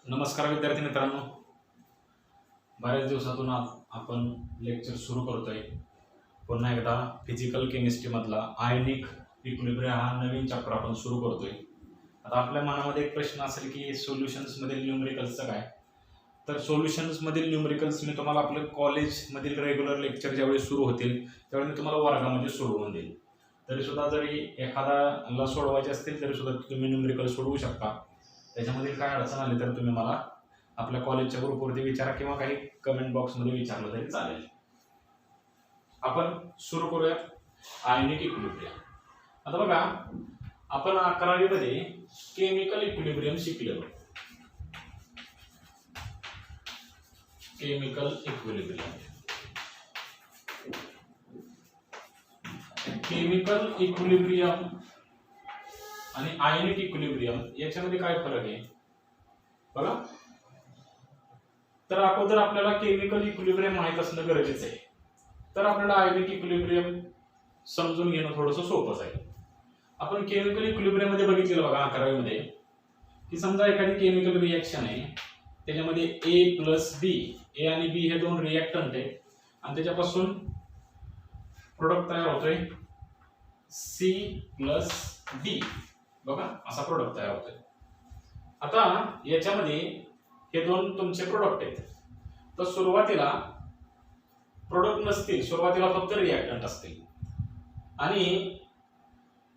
नमस्कार विद्यार्थी मित्रांनो, बऱ्याच दिवसातून आपण लेक्चर सुरू करतोय. पुन्हा एकदा फिजिकल केमिस्ट्री मधला आयनिक इक्विलिब्रियम हा नवीन चॅप्टर आपण सुरू करतोय. आता आपल्या मनामध्ये एक प्रश्न असेल की सोल्युशन्स मधील न्यूमेरिकल्सचं काय. तर सोल्युशन्स मधील न्यूमेरिकल्स मी तुम्हाला आपलं कॉलेजमधील रेग्युलर लेक्चर ज्यावेळी सुरू होतील त्यावेळी मी तुम्हाला वर्गामध्ये सोडवून देईल. तरी सुद्धा जरी एखादाला सोडवायचे असतील तरी सुद्धा तुम्ही न्यूमेरिकल सोडवू शकता. त्याच्यामध्ये काय अडचण आली तर तुम्ही मला आपल्या कॉलेजच्या ग्रुपवरती विचारा किंवा काही कमेंट बॉक्समध्ये विचारलं तरी चालेल. आपण सुरू करूया आयनिक इक्विलिब्रियम. आता बघा, आपण 11वी मध्ये केमिकल इक्विलिब्रियम शिकलेलो. केमिकल इक्विलिब्रियम आणि आयनिक इक्विलिब्रियम याच्यामध्ये काय फरक आहे बघा. तर अगोदर आपल्याला केमिकल इक्विलिब्रियम माहित असणं गरजेचं आहे. तर आपल्याला आयनिक इक्विलिब्रियम समजून घेणं थोडंसं सोपंच आहे. आपण केमिकल इक्विलिब्रियम मध्ये बघितलेलं बघा 11वी मध्ये की समजा एखादी केमिकल रिएक्शन आहे, त्याच्यामध्ये ए प्लस बी, ए आणि बी हे दोन रिएक्टंट आहे आणि त्याच्यापासून प्रोडक्ट तयार होतोय सी प्लस डी. बघा, असा प्रोडक्ट तयार होतोय. आता याच्यामध्ये हे दोन तुमचे प्रोडक्ट आहेत. तर सुरुवातीला प्रोडक्ट नसतील, सुरुवातीला फक्त रिएक्टंट असतील आणि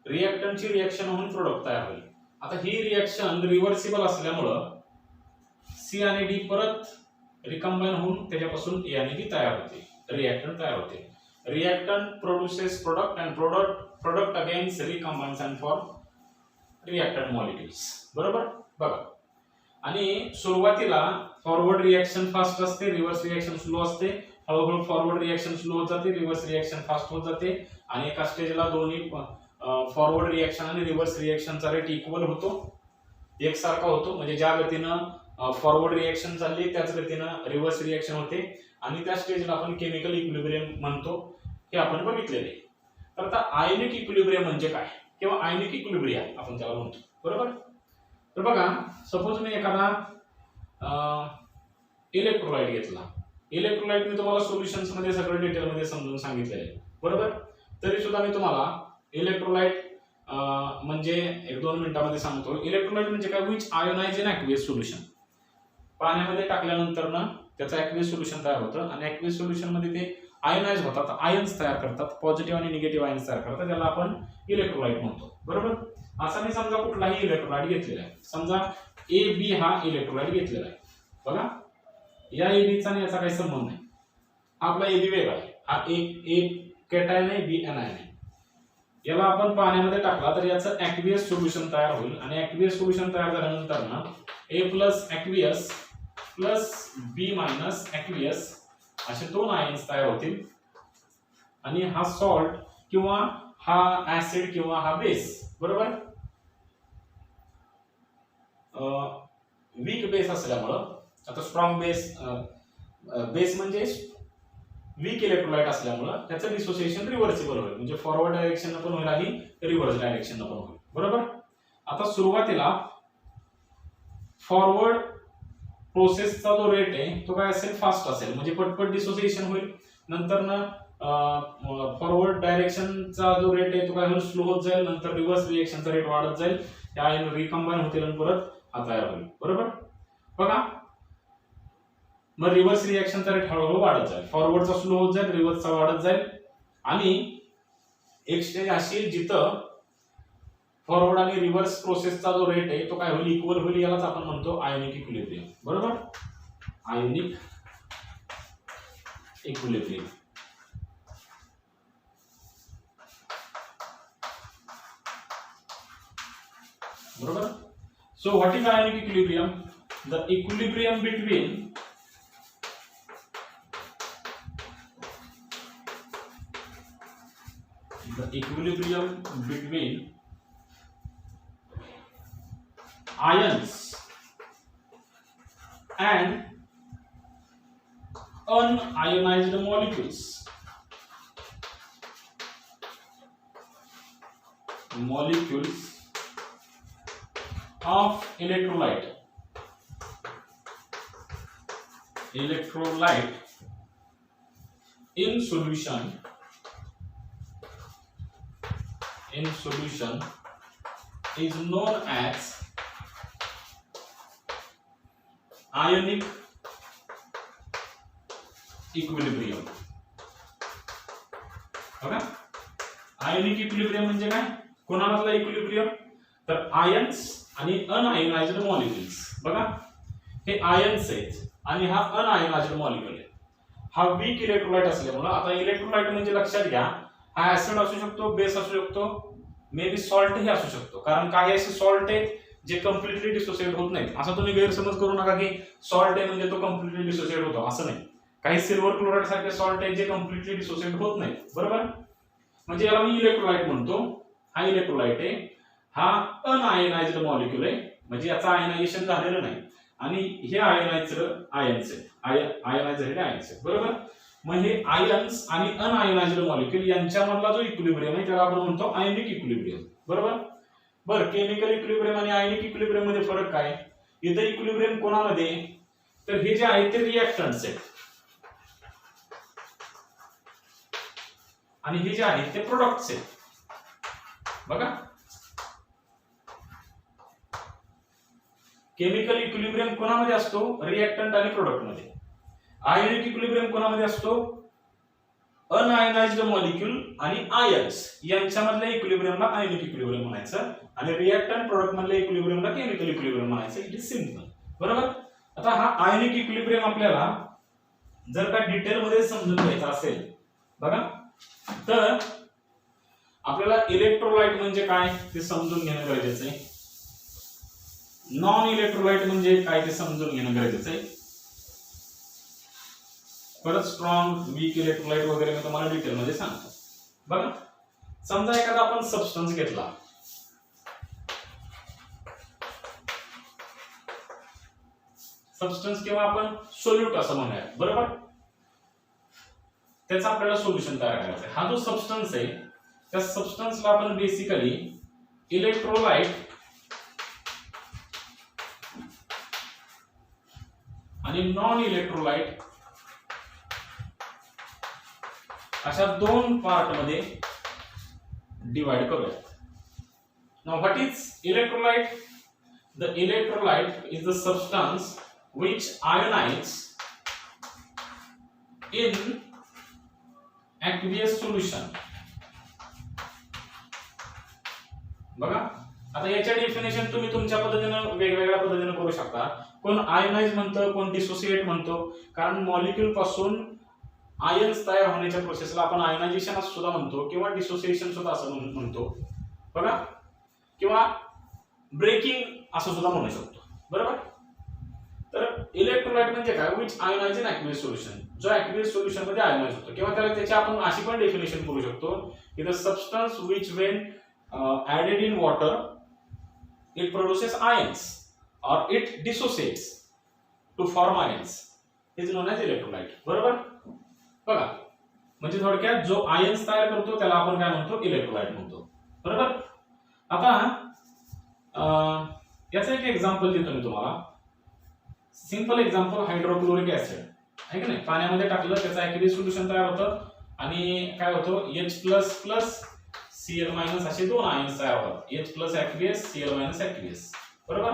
रिएक्टंटची रिएक्शन होऊन प्रोडक्ट तयार होईल. आता ही रिएक्शन रिव्हर्सिबल असल्यामुळं सी आणि डी परत रिकंबाईन होऊन त्याच्यापासून ए आणि बी तयार होते, रिएक्टंट तयार होते. Reactant produces product and product against recombines and for reactant molecules. बरोबर बघा. आणि सुरुवातीला फॉरवर्ड रिएक्शन फास्ट असते, रिव्हर्स रिएक्शन स्लो असते. हळूहळू फॉरवर्ड रिएक्शन स्लो होत जाते, रिव्हर्स रिएक्शन फास्ट होत जाते आणि एका स्टेजला दोन्ही फॉरवर्ड रिएक्शन आणि रिव्हर्स रिएक्शनचा रेट इक्वल होतो, एकसारखा होतो. म्हणजे ज्या गतीनं फॉरवर्ड रिएक्शन चालली त्याच गतीनं रिव्हर्स रिएक्शन होते आणि त्या स्टेजला आपण केमिकल इक्विलिब्रियम म्हणतो, हे आपण बघितलेले. तर आता आयनिक इक्विलिब्रियम म्हणजे काय किंवा आयनिक इक्विलिब्रियम आपण त्याला म्हणतो. बरोबर. तर बघा, सपोज मी एखादा इलेक्ट्रोलाइट घेतला. इलेक्ट्रोलाइट मी तुम्हाला सोल्युशन्स मध्ये सगळं डिटेल मध्ये समजून सांगितलेलं आहे. बरोबर. तरी सुद्धा मी तुम्हाला इलेक्ट्रोलाइट म्हणजे 1-2 मिनिटांमध्ये सांगतो. इलेक्ट्रोलाइट म्हणजे काय, which ionise in aqueous solution. पाण्यामध्ये टाकल्यानंतर ना त्याचं ॲक्वियस सोल्युशन तयार होतं आणि ॲक्वियस सोल्युशन मध्ये ते आयोनाइज होतात, आयन्स तयार करतात, पॉझिटिव्ह आणि निगेटिव्ह आयन्स तयार करतात, त्याला आपण इलेक्ट्रोलाइट म्हणतो. बरोबर. असा मी समजा कुठलाही इलेक्ट्रोलाइट घेतलेला आहे. समजा ए बी हा इलेक्ट्रोलाइट घेतलेला आहे. बघा, या ए बीचा आणि याचा काही संबंध नाही. आपला ए बी वेगळा आहे. हा एक कॅटायन आहे, बी एनायन आहे. याला आपण पाण्यामध्ये टाकला तर याचं ॲक्वियस सोल्युशन तयार होईल आणि ॲक्वियस सोल्युशन तयार झाल्यानंतर ना ए प्लस ॲक्वियस प्लस बी मायनस ॲक्वियस असे दोन आयन्स तयार होतील आणि हा सॉल्ट किंवा हा ऍसिड किंवा हा बेस. बरोबर. वीक बेस असल्यामुळं, आता स्ट्रॉंग बेस म्हणजे वीक इलेक्ट्रोलाइट असल्यामुळं त्याचं डिसोसिएशन रिव्हर्सिबल होईल, म्हणजे फॉरवर्ड डायरेक्शन पण होईल आणि रिव्हर्स डायरेक्शन पण होईल. बरोबर. आता सुरुवातीला फॉरवर्ड प्रोसेसचा जो रेट आहे तो काय असेल, फास्ट असेल, म्हणजे पटपट डिसोसिएशन होईल. नंतर ना फॉरवर्ड डायरेक्शनचा जो रेट आहे तो काय होईल, स्लो होत जाईल. नंतर रिव्हर्स रिएक्शनचा रेट वाढत जाईल, त्या आयन रिकंबाईन होतील आणि परत हा तयार होईल. बरोबर. बघा, मग रिव्हर्स रिएक्शनचा रेट हळूहळू वाढत जाईल, फॉरवर्डचा स्लो होत जाईल, रिव्हर्सचा वाढत जाईल आणि एक स्टेज अशी जिथं फॉरवर्ड आणि रिव्हर्स प्रोसेसचा जो रेट आहे तो काय होईल, इक्वल होईल. यालाच आपण म्हणतो आयनिक इक्विलिब्रियम. बरोबर. Ionic equilibrium. बरोबर. So what is ionic equilibrium? The equilibrium between ions and unionized molecules of electrolyte electrolyte in solution is known as ionic equilibrium. बघा, आयोनिक इक्विलिब्रियम म्हणजे काय? कोणामधला इक्विलिब्रियम? तर आयन्स आणि अनआयोनाइज्ड मॉलिक्युल्स. बघा, हे ions आहेत आणि हा अनआयोनाइज्ड मॉलिक्युल आहे. हा वीक इलेक्ट्रोलाइट असल्यामुळे, आता इलेक्ट्रोलाइट म्हणजे लक्षात घ्या, हा ऍसिड असू शकतो, बेस असू शकतो, मे बी सॉल्ट ही असू शकतो. कारण काही असे सॉल्ट आहेत जे कम्प्लिटली डिसोसिएट होत नाहीत. असं तुम्ही गैरसमज करू नका की सॉल्ट आहे म्हणजे तो कम्प्लिटली डिसोसिएट होतो, असं नाही. काही सिल्वर क्लोराइड सारखे सॉल्ट आहेत जे कम्प्लिटली डिसोसिएट होत नाहीत. बरोबर, म्हणजे याला मी इलेक्ट्रोलाइट म्हणतो. हा इलेक्ट्रोलाइट आहे, हा अनआयोनाइज्ड मॉलिक्युल आहे, म्हणजे याचं आयनायझेशन झालेलं नाही. आणि हे आयनाइज्ड आयन्स आहे, आयनाइज्ड झालेले आयन्स आहेत. बरोबर, मग हे आयन्स आणि अनआयोनाइज्ड मॉलिक्युल यांच्यामधला जो इक्विलिब्रियम आहे त्याला आपण म्हणतो आयोनिक इक्विलिब्रियम. बरोबर. बरं, केमिकल इक्विलिब्रियम आणि आयोनिक इक्विलिब्रियम मध्ये फरक काय? इथं इक्विलिब्रियम कोणामध्ये? तर हे जे आहेत ते रिएक्टंट्स आहेत आणि हे जे आहेत ते प्रोडक्ट्स आहेत. बघा, केमिकल इक्विलिब्रियम कोणामध्ये असतो? रिएक्टंट आणि प्रोडक्ट मध्ये. आयोनिक इक्विलिब्रियम कोणामध्ये असतो? अनआयोनाइज्ड मॉलिक्यूल आणि आयन्स यांच्यामधल्या इक्विलिब्रियमला आयोनिक इक्विलिब्रियम म्हणायचं आणि रिएक्टंट प्रोडक्ट मधल्या इक्विलिब्रियमला केमिकल इक्विलिब्रियम म्हणायचं. It is simple. बरोबर. आता हा आयोनिक इक्विलिब्रियम आपल्याला जर का डिटेल मध्ये समजून घ्यायचा असेल, बघा, तर आपल्याला इलेक्ट्रोलाइट म्हणजे काय ते समजून घेणं गरजेचं आहे. नॉन इलेक्ट्रोलाइट म्हणजे काय ते समजून घेणं गरजेचं आहे. परत स्ट्रॉंग, वीक इलेक्ट्रोलाइट वगैरे मी तुम्हाला डिटेल मध्ये सांगतो. बघा, समजा एखादा आपण सबस्टन्स घेतला, सबस्टन्स किंवा आपण सोल्यूट असं म्हणूया. बरोबर, त्याचा आपल्याला सोल्युशन तयार करायचं आहे. हा जो सबस्टन्स आहे त्या सबस्टन्सला आपण बेसिकली इलेक्ट्रोलाइट आणि नॉन इलेक्ट्रोलाइट अशा दोन पार्ट मध्ये डिवाइड करूया. Now what is electrolyte? The electrolyte is the substance which ionizes in aqueous solution. बघा, आता याच्या डेफिनेशन तुम्ही तुमच्या पद्धतीने वेगवेगळ्या पद्धतीने करू शकता. कोण आयोनाइज म्हणतो, कोण डिसोसिएट म्हणतो. कारण मॉलिक्यूल पासून आयन्स तयार होण्याच्या प्रोसेसला आपण आयोनायझेशन असं सुद्धा म्हणतो किंवा डिसोसिएशन सुद्धा असं म्हणतो. बघा, किंवा ब्रेकिंग असं सुद्धा म्हणू शकतो. बरोबर. तर इलेक्ट्रोलाइट म्हणजे काय? Which ionise in aqueous solution, जो ॲक्वियस सोल्युशन मध्ये आयोनाइज होतो. किंवा त्याला त्याची आपण अशी पण डेफिनेशन करू शकतो की the substance which when added in water it produces ions और it dissociates to form ions is known as electrolyte. बरोबर. बघा, म्हणजे थोडक्यात जो आयन्स तयार करतो त्याला आपण काय म्हणतो? इलेक्ट्रोलाइट म्हणतो. बरोबर. आता याचं एक एक्झाम्पल देतो मी तुम्हाला. सिंपल एक्झाम्पल, हायड्रोक्लोरिक ऍसिड आहे की नाही, पाण्यामध्ये टाकलं त्याचं ॲक्वियस सोल्युशन तयार होतं आणि काय होतं? H++ Cl- असे दोन आयन्स तयार होतात. H+ aqueous, Cl- aqueous. बरोबर.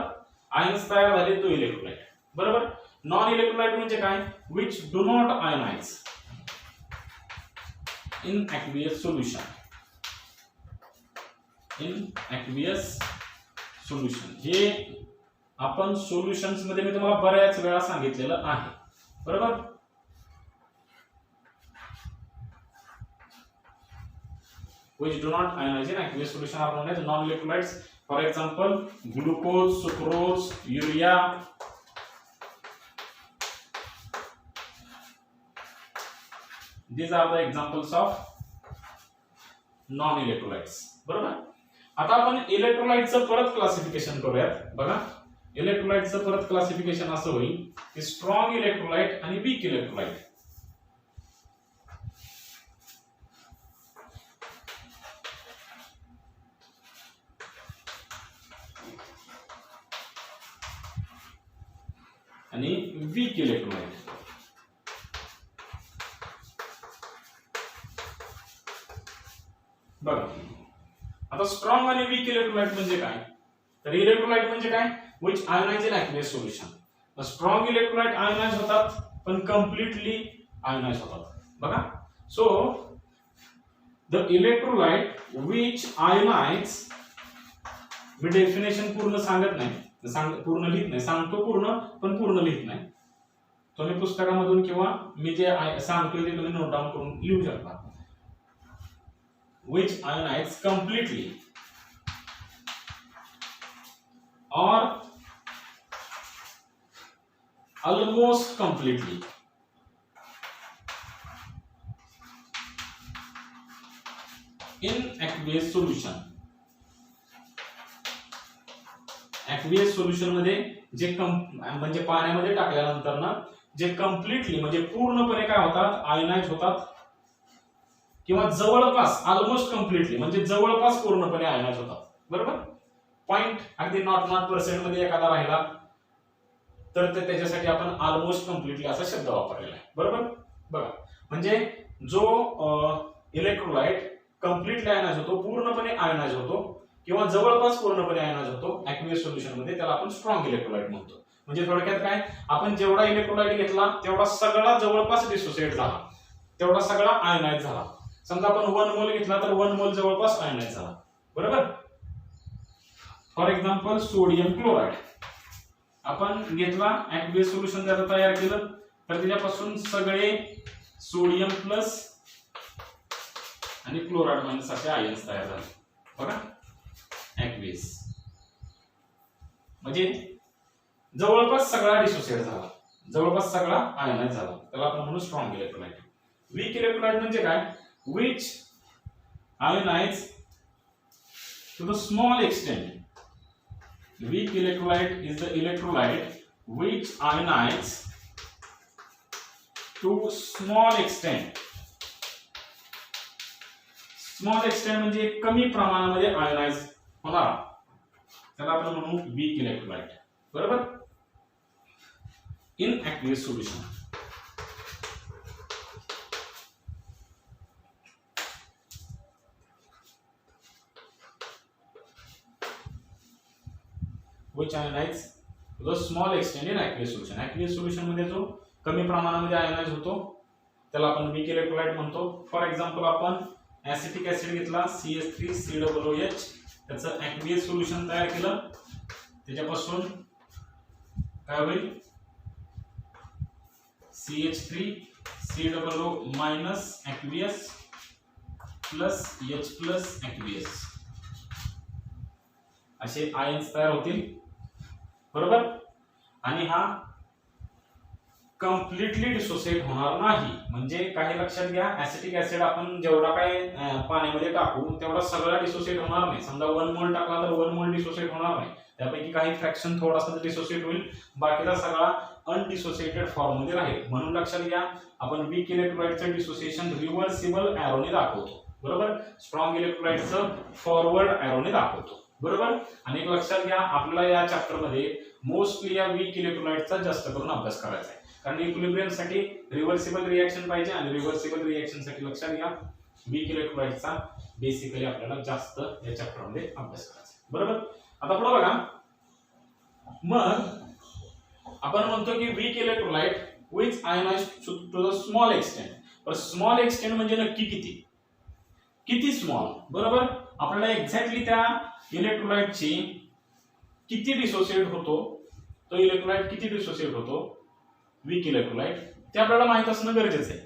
आयन्स तयार झाले, तो इलेक्ट्रोलाइट. बरोबर. नॉन इलेक्ट्रोलाइट म्हणजे काय? Which do not ionise in aqueous solution. In aqueous solution हे आपण सोल्युशन्स मध्ये मी तुम्हाला बऱ्याच वेळा सांगितलेलं आहे. बरोबर. which do not ionize in aqueous solution are known as non-electrolytes. For example, glucose, sucrose, urea. These are the examples of non-electrolytes. बरोबर. आता आपण इलेक्ट्रोलाइटचं परत क्लासिफिकेशन करूयात. बघा, इलेक्ट्रोलाइटचं परत क्लासिफिकेशन असं होईल की स्ट्रॉंग इलेक्ट्रोलाइट आणि वीक इलेक्ट्रोलाइट. आणि वीक इलेक्ट्रोलाइट. आता स्ट्रॉंग आणि वीक इलेक्ट्रोलाइट म्हणजे काय? तर इलेक्ट्रोलाइट म्हणजे काय? Which ionise in aqueous solution. Strong electrolyte ionise होतात पण कम्प्लिटली आयोनाइज होतात. बघा, so the electrolyte which ionise, मी डेफिनेशन पूर्ण सांगत नाही, पूर्ण लिहित नाही, सांगतो पूर्ण पण पूर्ण लिहित नाही. तुम्ही पुस्तकामधून किंवा मी जे सांगतोय ते तुम्ही नोट डाऊन करून लिहू शकता. which ionize completely or almost completely in aqueous solution. aqueous solution मध्ये जे म्हणजे पाण्यामध्ये टाकल्यानंतर ना जे कम्प्लिटली म्हणजे पूर्णपणे काय होतात, आयोनाइज होतात किंवा जवळपास ऑलमोस्ट कम्प्लिटली म्हणजे जवळपास पूर्णपणे आयोनाइज होतात. बरोबर, पॉइंट अगदी नॉट पर्सेंट मध्ये एखादा राहिला तर त्याच्यासाठी आपण ऑलमोस्ट कम्प्लिटली असा शब्द वापरलेला आहे. बरोबर, बघा म्हणजे जो इलेक्ट्रोलाइट कम्प्लिटली आयोनाइज होतो, पूर्णपणे आयोनाइज होतो किंवा जवळपास पूर्णपणे आयोनाइज होतो ऍक्वियस सोल्युशन मध्ये, त्याला आपण स्ट्रॉंग इलेक्ट्रोलाइट म्हणतो. म्हणजे थोडक्यात काय, आपण जेवढा इलेक्ट्रोलाइट घेतला तेवढा सगळा जवळपास डिसोसिएट झाला, तेवढा सगळा आयोनाइज झाला. समजा आपण 1 मोल घेतला तर 1 मोल जवळपास आयोनाइज झाला. बरोबर, फॉर एक्झाम्पल सोडियम क्लोराइड आपण घेतला, ऍक्वियस सोल्युशन त्याचं तयार केलं तर त्याच्यापासून सगळे सोडियम प्लस आणि क्लोराइड मायनस असे आयन्स तयार झाले. बघा, ऍक्वियस म्हणजे जवळपास सगळा डिसोसिएट झाला, जवळपास सगळा आयोनाइज झाला, त्याला आपण म्हणू स्ट्रॉंग इलेक्ट्रोलाइट. वीक इलेक्ट्रोलाइट म्हणजे काय, which ionize to the small extent. Weak electrolyte is the electrolyte which ionize to small extent. Small extent म्हणजे कमी प्रमाणामध्ये आयोनाइज होणार, त्याला आपण म्हणू वीक इलेक्ट्रोलाइट. बरोबर, in aqueous solution. which ionize to the small extent in aqueous solution. aqueous solution मध्ये जो कमी प्रमाणामध्ये आयोनाइज होतो त्याला आपण वीक इलेक्ट्रोलाइट म्हणतो. फॉर एक्झाम्पल आपण ऍसिटिक ऍसिड घेतला CH3COOH, त्याचं aqueous सोल्युशन तयार केलं, त्याच्यापासून काय होईल, CH3COO minus aqueous plus H plus aqueous असे आयन्स तयार होतील. बरोबर, आणि हा कम्प्लिटली डिसोसिएट होणार नाही. म्हणजे काही लक्षात घ्या, ऍसिटिक ऍसिड आपण जेवढा काय पाण्यामध्ये टाकू तेवढा सगळा डिसोसिएट होणार नाही. समजा 1 मोल टाकला तर 1 मोल डिसोसिएट होणार नाही, त्यापैकी काही फ्रॅक्शन थोडासा डिसोसिएट होईल, बाकीचा सगळा अनडिसोसिएटेड फॉर्म मध्ये राहील. म्हणून लक्षात घ्या, आपण वीक इलेक्ट्रोलाइटचं डिसोसिएशन रिव्हर्सिबल एरोने दाखवतो. बरोबर, स्ट्रॉंग इलेक्ट्रोलाइटचं फॉरवर्ड एरोने दाखवतो. बरोबर, आणि एक लक्षात घ्या, आपल्याला या चॅप्टर मध्ये मोस्टली या वीक इलेक्ट्रोलाइटचा जास्त करून अभ्यास करायचा आहे, कारण इक्विलिब्रियम साठी रिव्हर्सिबल रिएक्शन पाहिजे, आणि रिव्हर्सिबल रिएक्शन साठी लक्षात घ्या वीक इलेक्ट्रोलाइटचा बेसिकली आपल्याला जास्त या चॅप्टर मध्ये अभ्यास करायचा आहे. बरोबर, आता पुढे बघा, मग आपण म्हणतो की weak electrolyte which ionise to the small extent. पण स्मॉल एक्सटेंट म्हणजे नक्की किती, किती स्मॉल. बरोबर, आपल्याला एक्झॅक्टली त्या इलेक्ट्रोलाइटची किती डिसोसिएट होतो, तो इलेक्ट्रोलाइट किती डिसोसिएट होतो वीक इलेक्ट्रोलाइट, ते आपल्याला माहित असणं गरजेचं आहे.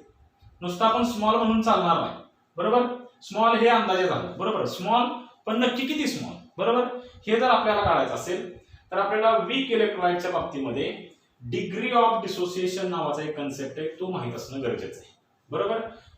नुसतं आपण स्मॉल म्हणून चालणार नाही. बरोबर, स्मॉल हे अंदाजे झालं. बरोबर, स्मॉल पण नक्की किती स्मॉल. बरोबर, हे जर आपल्याला काढायचं असेल तर आपल्याला वीक इलेक्ट्रोलाइटच्या बाबतीमध्ये डिग्री ऑफ डिसोसिएशन नावाचा एक कन्सेप्ट आहे, तो माहित असणं गरजेचं आहे. बरोबर,